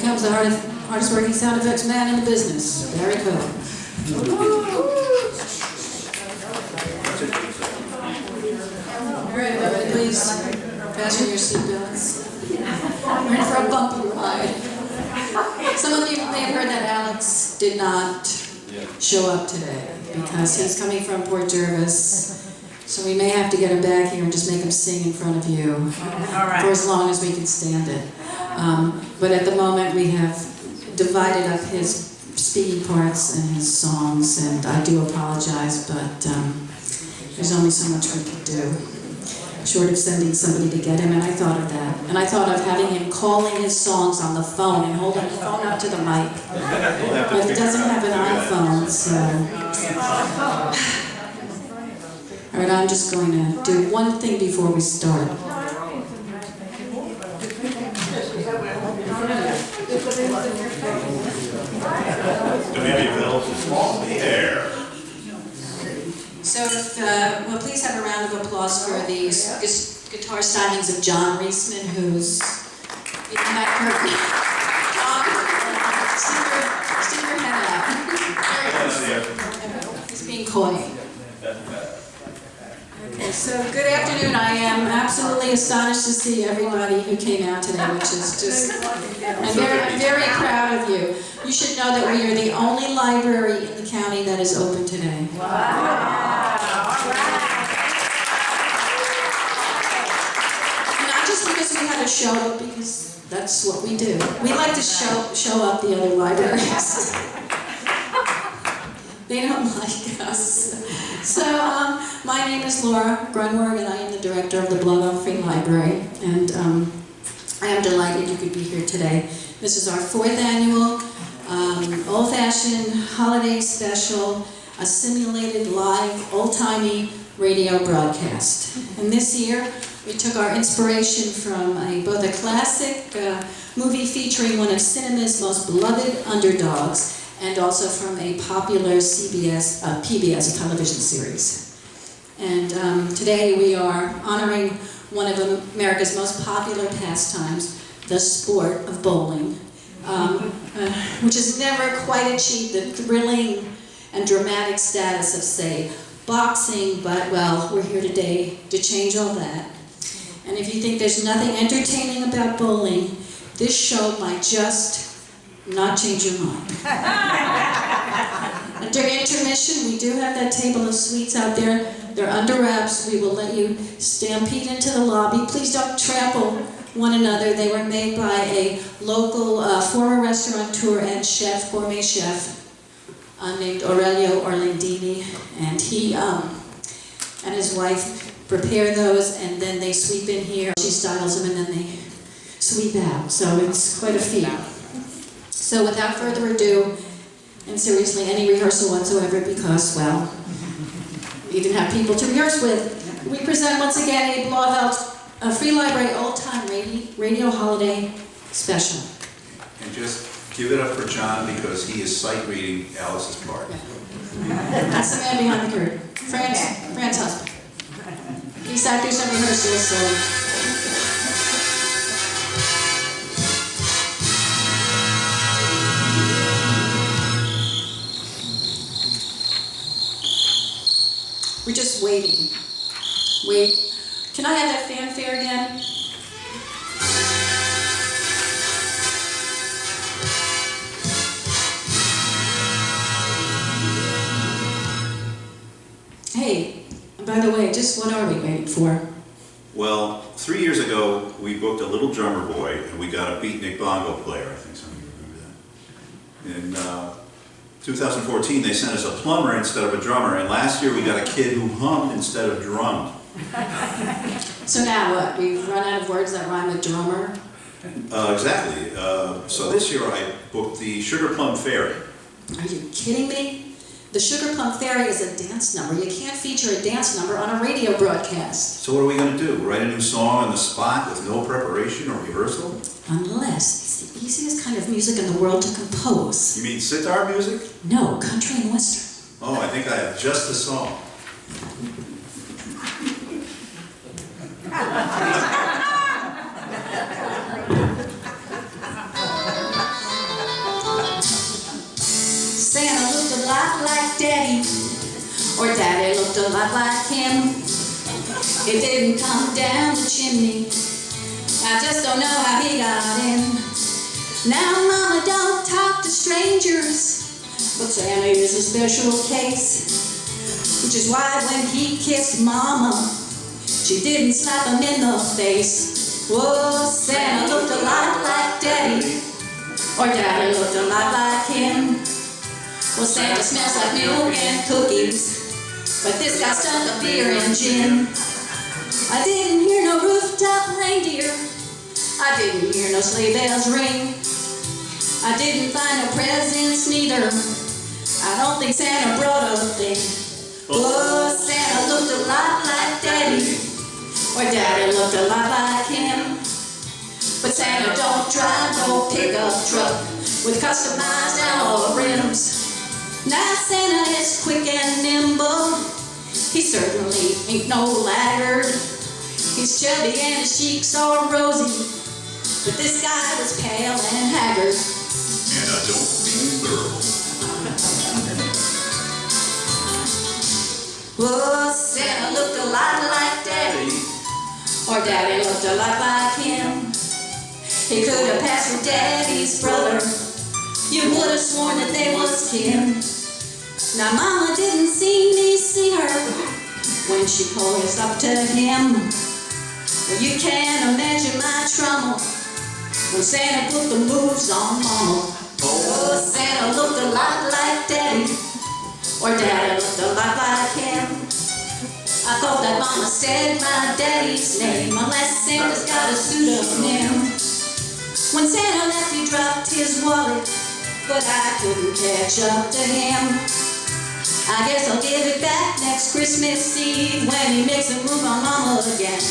comes the hardest working sound effects man in the business, Barry Koch. All right, everybody, please fasten your seatbelts. We're in for a bumpy ride. Some of you may have heard that Alex did not show up today because he's coming from Port Jervis. So we may have to get him back here and just make him sing in front of you for as long as we can stand it. But at the moment we have divided up his speaking parts and his songs, and I do apologize, but there's only so much we can do, short of sending somebody to get him, and I thought of that. And I thought of having him calling his songs on the phone and holding the phone up to the mic. But he doesn't have an iPhone, so... All right, I'm just going to do one thing before we start. So, well, please have a round of applause for these guitar stylings of John Roesemann, who's in that curtain. Stick your head out. He's being coy. Okay, so good afternoon. I am absolutely astonished to see everybody who came out today, which is just, I'm very proud of you. You should know that we are the only library in the county that is open today. Wow. Not just because we had a show, but because that's what we do. We like to show up the other libraries. They don't like us. So, my name is Laura Grunwerg, and I am the director of the Blauvelt Free Library, and I am delighted you could be here today. This is our 4th annual old-fashioned holiday special, a simulated live, old-timey radio broadcast. And this year, we took our inspiration from both a classic movie featuring one of cinema's most beloved underdogs, and also from a popular PBS television series. And today we are honoring one of America's most popular pastimes, the sport of bowling, which has never quite achieved the thrilling and dramatic status of, say, boxing, but, well, we're here today to change all that. And if you think there's nothing entertaining about bowling, this show might just not change your mind. And during intermission, we do have that table of sweets out there. They're under wraps. We will let you stampede into the lobby. Please don't trample one another. They were made by a local former restaurateur and chef, gourmet chef, named Aurelio Orlandini. And he and his wife prepare those, and then they sweep in here. She styles them, and then they sweep out. So it's quite a feat. So without further ado, and seriously, any rehearsal whatsoever, because, well, we didn't have people to rehearse with, we present once again a Blauvelt Free Library old-time radio holiday special. And just give it up for John, because he is sight reading Alice's part. That's the man behind the curtain, Fran's husband. He sat through some rehearsals, so... We're just waiting. Wait. Can I have that fanfare again? Hey, by the way, just what are we waiting for? Well, 3 years ago, we booked a little drummer boy, and we got a beatnik bongo player. I think some of you remember that. In 2014, they sent us a plumber instead of a drummer, and last year we got a kid who hummed instead of drummed. So now what? We've run out of words that rhyme with drummer? Exactly. So this year I booked the Sugar Plum Fairy. Are you kidding me? The Sugar Plum Fairy is a dance number. You can't feature a dance number on a radio broadcast. So what are we going to do? Write a new song on the spot with no preparation or rehearsal? Unless it's the easiest kind of music in the world to compose. You mean sitar music? No, country and western. Oh, I think I have just the song. lot like Daddy, or Daddy looked a lot like him. It didn't come down the chimney, I just don't know how he got in. Now Mama don't talk to strangers, but Santa is a special case, which is why when he kissed Mama, she didn't slap him in the face. Whoa, Santa looked a lot like Daddy, or Daddy looked a lot like him. Well, Santa smells like milk and cookies, but this guy stunk of beer and gin. I didn't hear no rooftop reindeer, I didn't hear no sleigh bells ring. I didn't find no presents neither, I don't think Santa brought a thing. Whoa, Santa looked a lot like Daddy, or Daddy looked a lot like him. But Santa don't drive no pickup truck with customized alloy rims. Now Santa is quick and nimble, he certainly ain't no laggard. He's chubby and his cheeks are rosy, but this guy was pale and haggard. And I don't mean girls. Whoa, Santa looked a lot like Daddy, or Daddy looked a lot like him. He could have passed for Daddy's brother, you would have sworn that they was kin. Now Mama didn't see her when she poised up to him. Well, you can't imagine my trouble when Santa put the moves on Mama. Oh, Santa looked a lot like Daddy, or Daddy looked a lot like him. I thought that Mama said my daddy's name, unless Santa's got a pseudonym. When Santa left, he dropped his wallet, but I couldn't catch up to him. I guess I'll give it back next Christmas Eve when he makes a move on Mama again.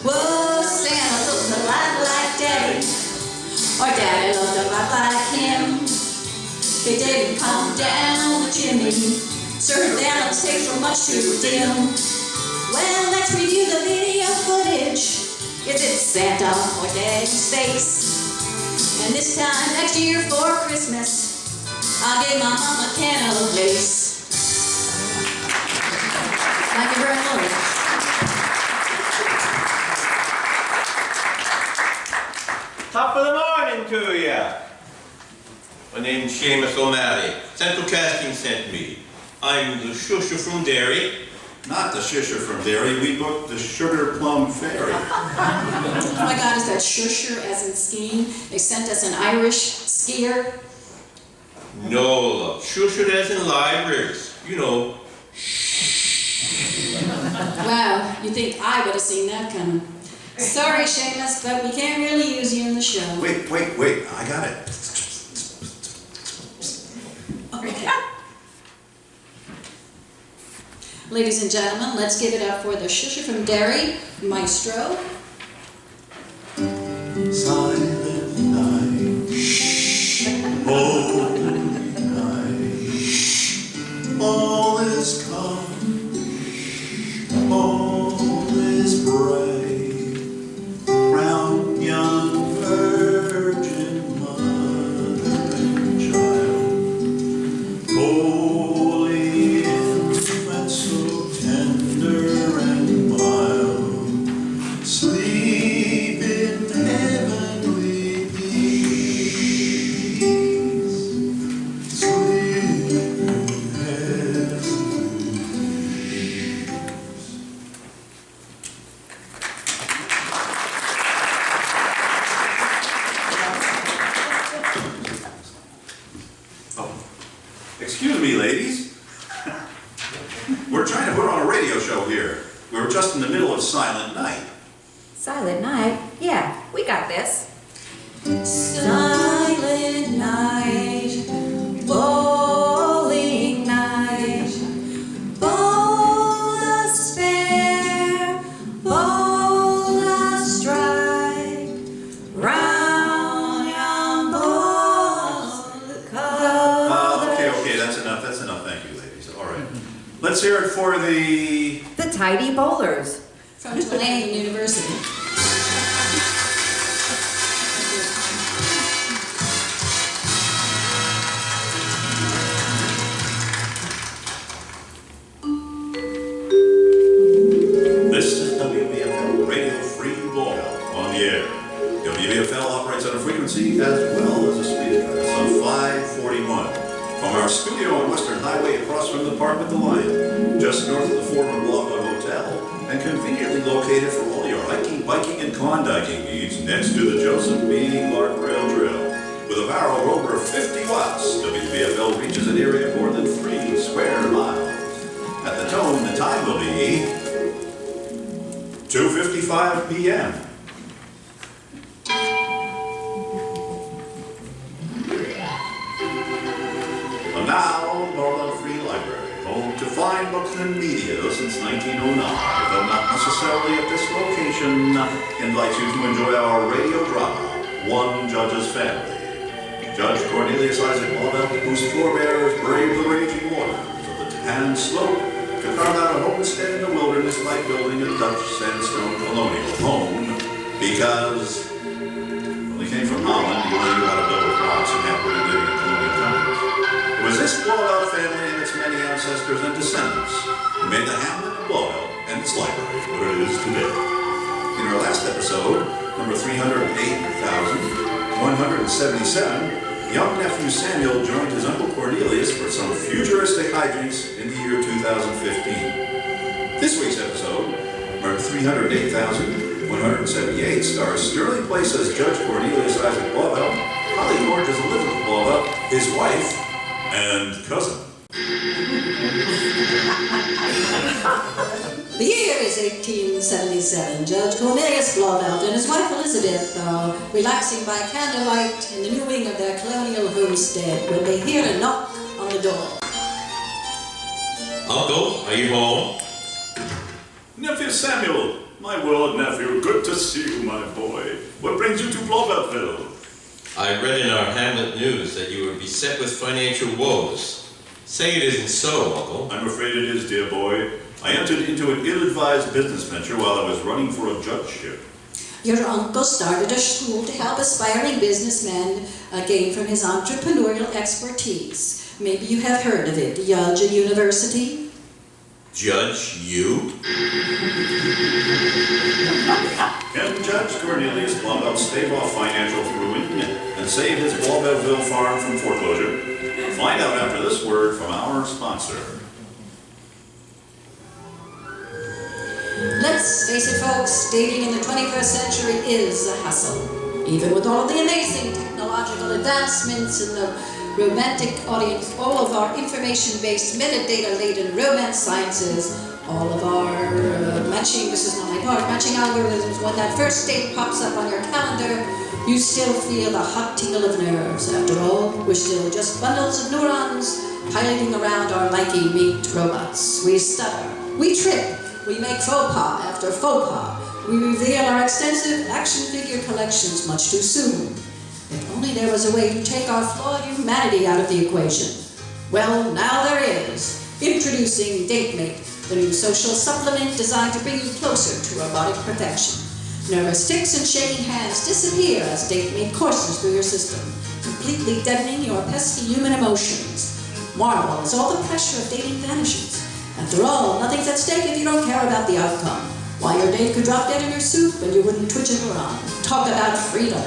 Whoa, Santa looked a lot like Daddy, or Daddy looked a lot like him. It didn't come down the chimney, certainly I don't take so much to dim. Well, let's review the video footage. Is it Santa or Daddy's face? And this time next year for Christmas, I'll give my mama a can of lace. Thank you very much. Top of the morning to ya. My name's Seamus O'Malley. Central Casting sent me. I'm the shusher from Derry. Not the shusher from Derry, we booked the Sugar Plum Fairy. Oh my God, is that shusher as in skiing? They sent us an Irish skier. No, shusher as in libraries. You know. Wow, you think I would have seen that coming. Sorry, Seamus, but we can't really use you in the show. Wait, I got it. Okay. Ladies and gentlemen, let's give it up for the shusher from Derry, Maestro. Silent night, holy night, all is calm, all is bright, round young virgin mother and child, holy infant, so tender and mild, sleep in heavenly peace, sleep in heavenly peace. Oh, excuse me, ladies. We're trying to put on a radio show here. We were just in the middle of Silent Night. Silent night? Yeah, we got this. Silent night, bowling night, bold a spare, bold a strike, round yon ball color. Okay, that's enough, thank you, ladies. All right. Let's hear it for the... The Tidy Bowlers. From Tulane University. the Park with the Lion, just north of the former Blauvelt Hotel, and conveniently located for all your hiking, biking, and Klondiking needs next to the Joseph B. Clark Rail Trail. With a power of over 50 watts, WBFL reaches an area of more than 3 square miles. At the tone, the time will be 2:55 p.m. And now, Blauvelt Free Library, home to fine books and media since 1909, though not necessarily at this location, invites you to enjoy our radio drama, One Judge's Family. Judge Cornelius Isaac Blauvelt, whose forebears braved the raging waters of the Tahan Slope to carve out a homestead in the wilderness by building a Dutch sandstone colonial home, because, well, he came from Holland, he only knew how to build with rocks and happily living in colonial times. It was this Blauvelt family and its many ancestors and descendants who made the hamlet of Blauvelt and its library what it is today. In our last episode, number 308,177, young nephew Samuel joined his uncle Cornelius for some futuristic hijinks in the year 2015. This week's episode, number 308,178, stars Sterling Place as Judge Cornelius Isaac Blauvelt, Holly George as Elizabeth Blauvelt, his wife and cousin. The year is 1877. Judge Cornelius Blauvelt and his wife Elizabeth are relaxing by candlelight in the new wing of their colonial homestead when they hear a knock on the door. Uncle, are you home? Nephew Samuel, my world nephew, good to see you, my boy. What brings you to Blauveltville? I read in our Hamlet news that you were beset with financial woes. Say it isn't so, Uncle. I'm afraid it is, dear boy. I entered into an ill-advised business venture while I was running for a judgeship. Your uncle started a school to help aspiring businessmen gain from his entrepreneurial expertise. Maybe you have heard of it, Judge University. Judge, you? Can Judge Cornelius Blauvelt stave off financial ruin and save his Blauveltville farm from foreclosure? Find out after this word from our sponsor. Let's face it, folks, dating in the 21st century is a hassle. Even with all of the amazing technological advancements in the romantic audience, all of our information-based, metadata-laden romance sciences, all of our matching algorithms, when that first date pops up on your calendar, you still feel the hot tingle of nerves. After all, we're still just bundles of neurons piloting around our Nike-meat robots. We stutter, we trip, we make faux pas after faux pas. We reveal our extensive action figure collections much too soon. If only there was a way to take our flawed humanity out of the equation. Well, now there is. Introducing DateMate, the new social supplement designed to bring you closer to robotic perfection. Nervous tics and shaking hands disappear as DateMate courses through your system, completely deadening your pesky human emotions. Marvel as all the pressure of dating vanishes. After all, nothing's at stake if you don't care about the outcome. Why, your date could drop dead in your soup and you wouldn't twitch it around. Talk about freedom.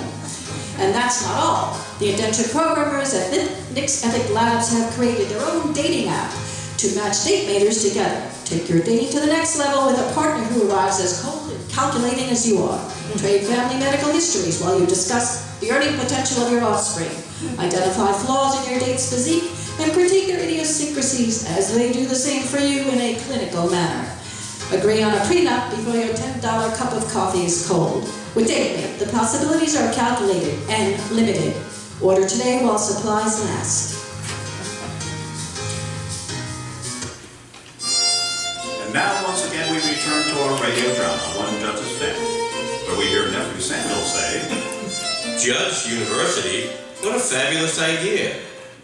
And that's not all. The indentured programmers at Nick's Ethic Labs have created their own dating app to match date-maters together. Take your dating to the next level with a partner who arrives as cold and calculating as you are. Trade family medical histories while you discuss the earning potential of your offspring. Identify flaws in your date's physique and critique their idiosyncrasies as they do the same for you in a clinical manner. Agree on a prenup before your $10 cup of coffee is cold. With DateMate, the possibilities are calculated and limited. Order today while supplies last. And now, once again, we return to our radio drama, One Judge's Family, where we hear nephew Samuel say, Judge University? What a fabulous idea.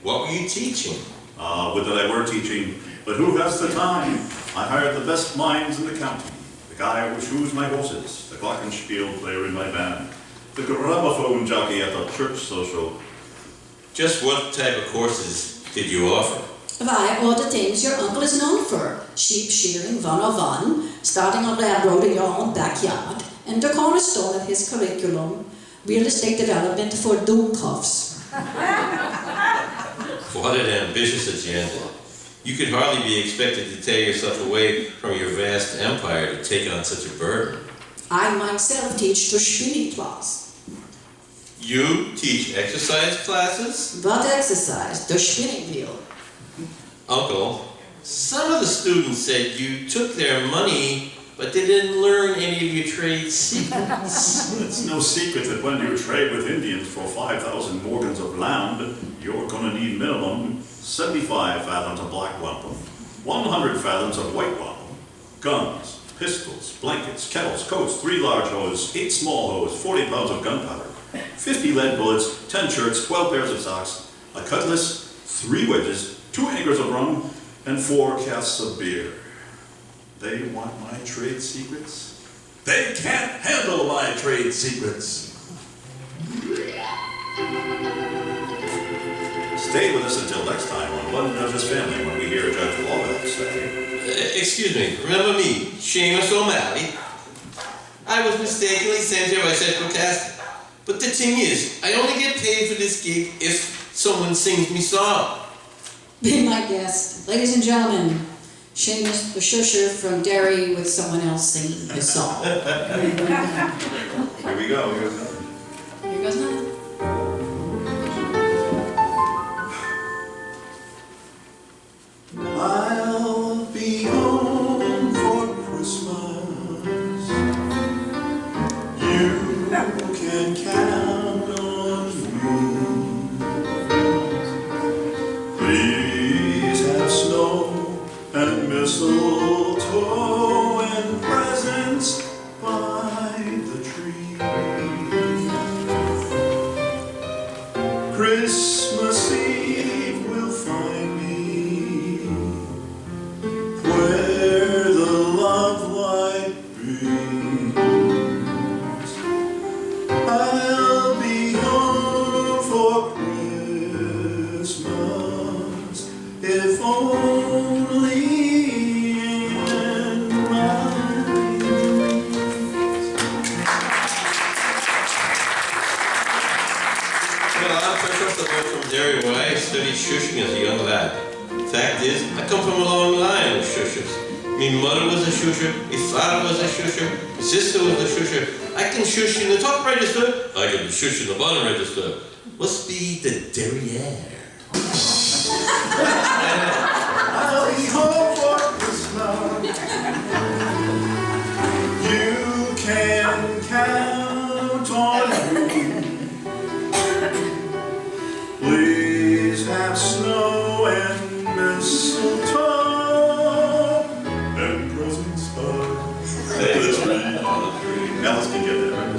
What were you teaching? Would that I were teaching, but who has the time? I hired the best minds in the county. The guy who shoes my horses, the glockenspiel player in my band, the gramophone jockey at the church social. Just what type of courses did you offer? Why, all the things your uncle is known for. Sheep shearing 101, starting a railroad in your own backyard, and the cornerstone of his curriculum, real estate development for doomcuffs. What an ambitious agenda. You could hardly be expected to tear yourself away from your vast empire to take on such a burden. I myself teach the spinning class. You teach exercise classes? What exercise? The spinning wheel. Uncle, some of the students said you took their money, but they didn't learn any of your trade secrets. It's no secret that when you trade with Indians for 5,000 morgans of land, you're gonna need minimum 75 fathoms of black wampum, 100 fathoms of white wampum, guns, pistols, blankets, kettles, coats, 3 large hoses, 8 small hoses, 40 pounds of gunpowder, 50 lead bullets, 10 shirts, 12 pairs of socks, a cutlass, 3 wedges, 2 acres of rum, and 4 casks of beer. They want my trade secrets? They can't handle my trade secrets. Stay with us until next time on One Judge's Family when we hear Judge Blauvelt say, Excuse me, remember me, Seamus O'Malley? I was mistakenly sent here by Central Casting. But the thing is, I only get paid for this gig if someone sings me song. Be my guest. Ladies and gentlemen, Seamus the Shusher from Derry with someone else singing his song. Here we go, here's another. Here goes nothing. I'll be home for Christmas. You can count on me. Please have snow and mistletoe and presents by the tree. Christmas Eve will find me where the love light beams. I'll be home for Christmas, if only in my Well, I'm fresh off the boat from Derry where I studied shushing as a young lad. Fact is, I come from a long line of shushers. My mother was a shusher, my father was a shusher, my sister was a shusher. I can shush in the top register, I can shush in the bottom register. Must be the derriere. I'll be home for Christmas. You can count on me. Please have snow and mistletoe and presents by the tree. Alice can get that right.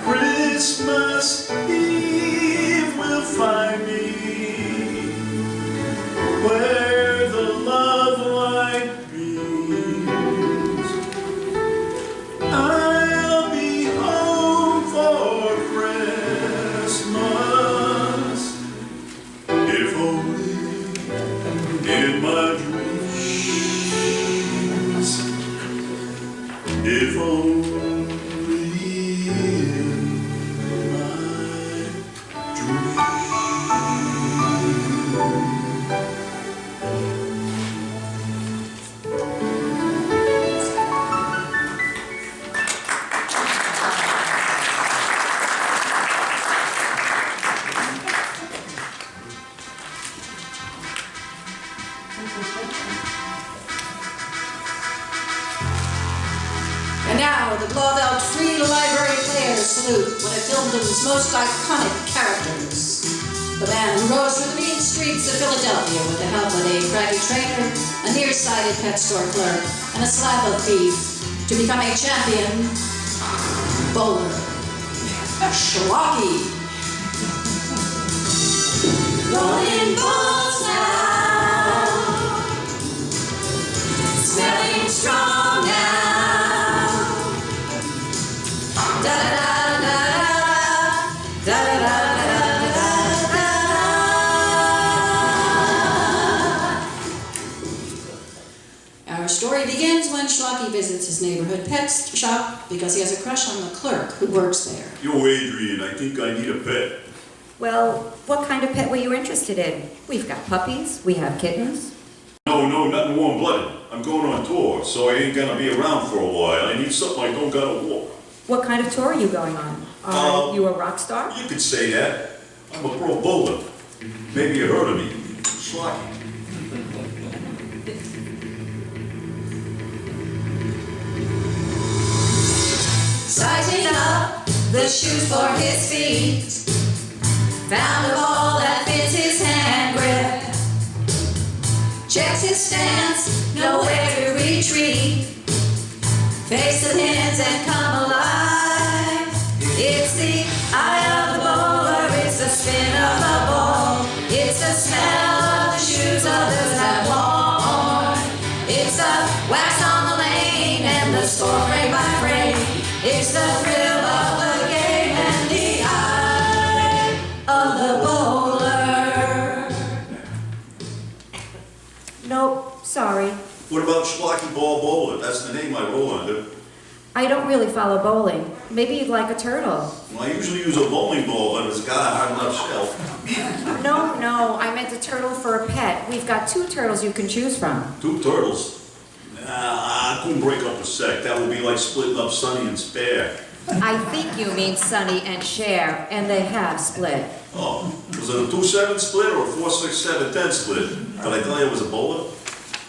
Christmas Eve will find me where the love light beams. I'll be home for Christmas, if only in my dreams. If only in my dreams. And now, the Blauvelt Free Library Players salute one of Filmden's most iconic characters. The man who rose through the mean streets of Philadelphia with the help of a craggy trainer, a nearsighted pet store clerk, and a slab of beef to become a champion bowler. Schlocky. Rolling balls now, smelling strong now. Da da da da da da da da da. Our story begins when Schlocky visits his neighborhood pet shop because he has a crush on the clerk who works there. Yo, Adrian, I think I need a pet. Well, what kind of pet were you interested in? We've got puppies, we have kittens. No, nothing warm-blooded. I'm going on tour, so I ain't gonna be around for a while. I need something I don't gotta walk. What kind of tour are you going on? Are you a rock star? You could say that. I'm a pro bowler. Maybe you heard of me. Schlocky. Sizing up the shoes for his feet, found a ball that fits his hand grip, checks his stance, nowhere to retreat, face the pins and come alive. It's the eye of the bowler, it's the spin of the ball, it's the smell of the shoes others have worn, it's the wax on the lane and the score frame by frame. It's the thrill of the game and the eye of the bowler. Nope, sorry. What about Schlocky Ball Bowler? That's the name I roll under. I don't really follow bowling. Maybe you'd like a turtle. Well, I usually use a bowling ball, but it's got a hard enough shell. No, I meant a turtle for a pet. We've got 2 turtles you can choose from. 2 turtles. Nah, I couldn't break up a sec. That would be like splitting up Sonny and Spare. I think you mean Sonny and Cher, and they have split. Oh, was it a 2-7 split or a 4-6-7-10 split? Did I tell you it was a bowler?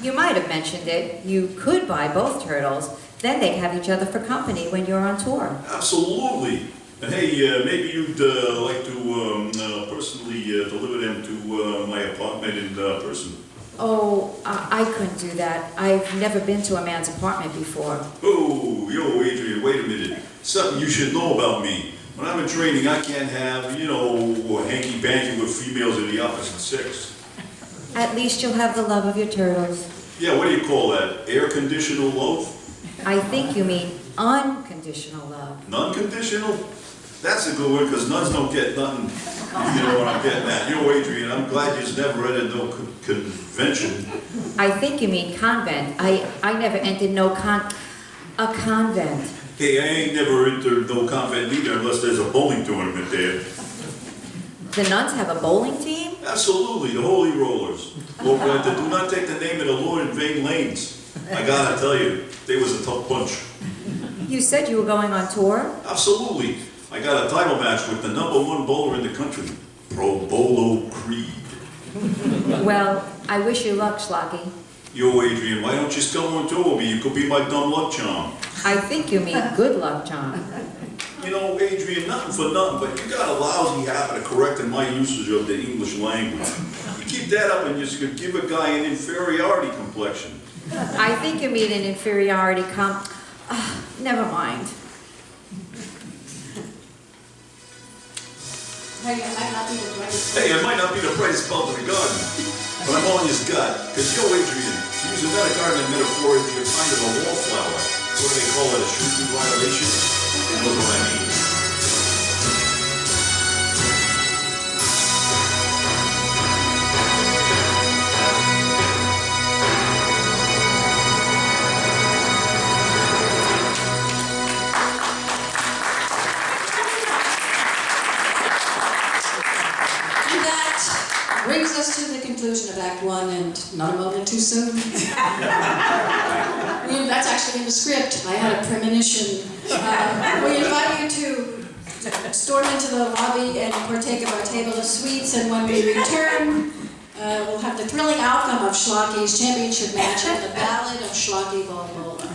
You might have mentioned it. You could buy both turtles. Then they'd have each other for company when you're on tour. Absolutely. And hey, maybe you'd like to personally deliver them to my apartment in person. Oh, I couldn't do that. I've never been to a man's apartment before. Oh, yo, Adrian, wait a minute. Something you should know about me. When I'm in training, I can't have, hanky-panky with females of the opposite sex. At least you'll have the love of your turtles. Yeah, what do you call that? Air-conditional love? I think you mean unconditional love. Non-conditional? That's a good one, because nuns don't get nothing. You know what I'm getting at. Adrian, I'm glad you've never read a no convention. I think you mean convent. I never entered a convent. Hey, I ain't never entered no convent either unless there's a bowling tournament there. The nuns have a bowling team? Absolutely, the Holy Rollers. Well, they do not take the name of the Lord in vain lanes. I gotta tell you, they was a tough bunch. You said you were going on tour? Absolutely. I got a title match with the #1 bowler in the country, Pro Bolo Creed. Well, I wish you luck, Schlocky. Yo, Adrian, why don't you just come on tour with me? You could be my dumb luck charm. I think you mean good luck, John. Adrian, nothing for nothing, but you got a lousy habit of correcting my usage of the English language. You keep that up and you could give a guy an inferiority complexion. I think you mean an inferiority never mind. Hey, I might not be the brightest. Hey, I might not be the brightest bulb in the garden, but I'm on his gut. Because, Adrian, to use another gardening metaphor, you're kind of a wallflower. What do they call it, a shrinking violation? You know what I mean. Brings us to the conclusion of Act 1, and not a moment too soon. That's actually in the script. I had a premonition. We invite you to storm into the lobby and partake of our table of sweets, and when we return, we'll have the thrilling outcome of Schlocky's championship match and the Ballad of Schlocky Ball Bowler.